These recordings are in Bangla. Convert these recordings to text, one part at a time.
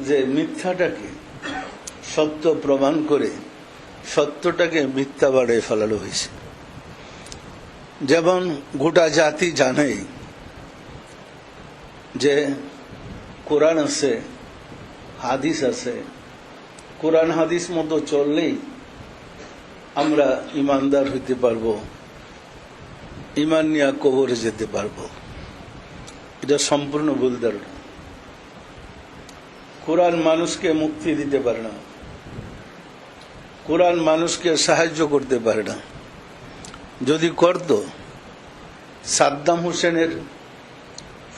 যে মিথ্যাটাকে সত্য প্রমাণ করে সত্যটাকে মিথ্যা বাড়িয়ে ফেলানো হয়েছে। যেমন গোটা জাতি জানে যে কোরআন আছে, হাদিস আছে, কোরআন হাদিস মতো চললেই আমরা ইমানদার হইতে পারবো, ইমান নিয়ে কবরে যেতে পারবো। এটা সম্পূর্ণ ভুল ধারণা। কোরআন মানুষকে মুক্তি দিতে পারে না, কোরআন মানুষকে সাহায্য করতে পারে না। যদি করত, সাদ্দাম হোসেনের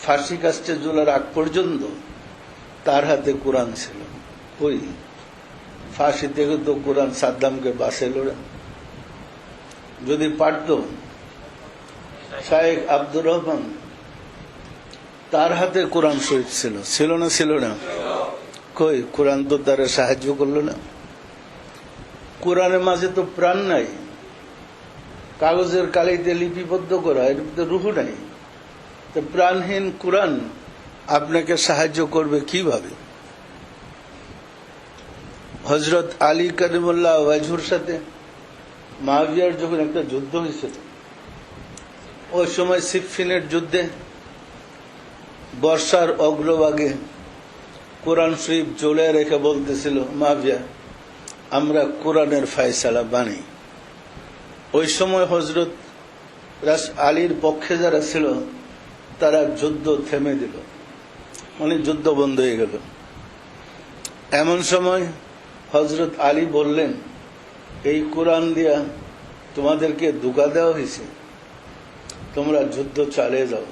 ফাঁসি কাস্টে ঝোলার আগ পর্যন্ত তার হাতে কোরআন ছিল। ওই ফাঁসি থেকে তো কোরআন সাদ্দামকে বাঁচাইল না। যদি পারত, শায়েখ আব্দুর রহমান তার হাতে কোরআন শরীফ ছিল, ছিল না? ছিল না? কই, কোরআন তো তারা সাহায্য করলো না। কোরআনের মাঝে তো প্রাণ নাই, কাগজের কালিতে লিপিবদ্ধ করা, এর মধ্যে রুহ নাই। তো প্রাণহীন কোরআন আপনাকে সাহায্য করবে কিভাবে? হযরত আলী কারিমুল্লাহ ওয়াজহুর সাথে মুআবিয়ার যখন একটা যুদ্ধ হয়েছিল, ওই সময় সিফফিনের যুদ্ধে বর্ষার অগ্রভাগে কোরআন শরীফ ঝুলে রেখে বলতেছিল, মুআবিয়া, আমরা কোরআনের ফায়সালা বানাই। ওই সময় হযরত আলীর পক্ষে যারা ছিল তারা যুদ্ধ থেমে দিল, মানে যুদ্ধ বন্ধ হয়ে গেল। এমন সময় হযরত আলী বললেন, এই কোরআন দিয়া তোমাদেরকে ধোঁকা দেওয়া হয়েছে, তোমরা যুদ্ধ চালিয়ে যাও।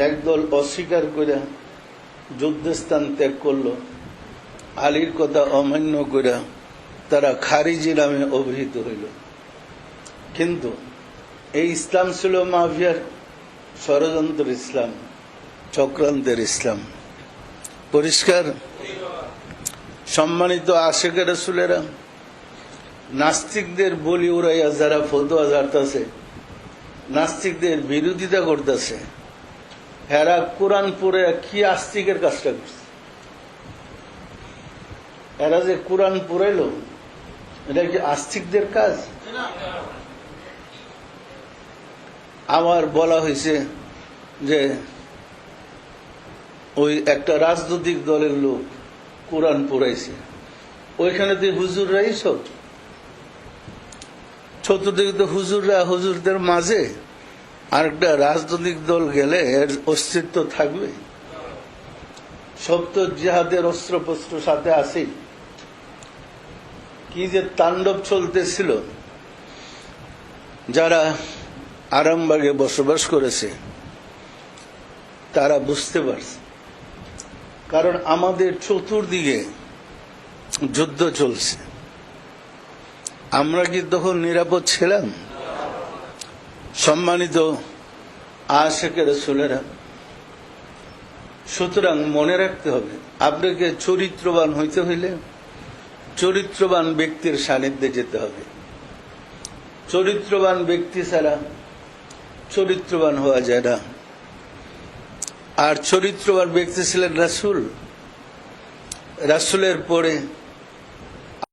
একদল অস্বীকার করে যুদ্ধস্থান ত্যাগ করলো, আলীর কথা অমান্য করে তারা খারিজি নামে অভিহিত হইল। কিন্তু এই ইসলাম ছিল মুআবিয়ার ষড়যন্ত্র ইসলাম, চক্রান্তের ইসলাম। পরিষ্কার? সম্মানিত আশিকে রাসূলেরা, নাস্তিকদের বলি উড়াইয়া যারা ফতোয়া ঝাড়তেছে, নাস্তিকদের বিরোধিতা করতেছে, এরা কোরআন পড়ে কি আস্তিকের কাজটা করছে? এরা যে কোরআন পড়াইল, এটা কি আস্তিকদের কাজ? আমার বলা হয়েছে যে ওই একটা রাজনৈতিক দলের লোক কোরআন পড়াইছে, ওইখানে তো হুজুররাই সব, চতুর্দিকে তো হুজুররা, হুজুরদের মাঝে আরেকটা রাজনৈতিক দল গেলে এর অস্তিত্ব থাকবে? সব তো জিহাদের অস্ত্রপস্ত্র সাথে আছে। কি যে তাণ্ডব চলতেছিল, যারা আরামবাগে বসবাস করেছে তারা বুঝতে পারছে। কারণ আমাদের চতুর্দিকে যুদ্ধ চলছে, আমরা কি তখন নিরাপদ ছিলাম? সম্মানিত আশিকে রাসূলেরা, সুতরাং মনে রাখতে হবে, আপনাকে চরিত্রবান হইতে হইলে চরিত্রবান ব্যক্তির সান্নিধ্যে যেতে হবে। চরিত্রবান ব্যক্তি ছাড়া চরিত্রবান হওয়া যায় না। আর চরিত্রবান ব্যক্তি ছিলেন রাসূল। রাসূলের পরে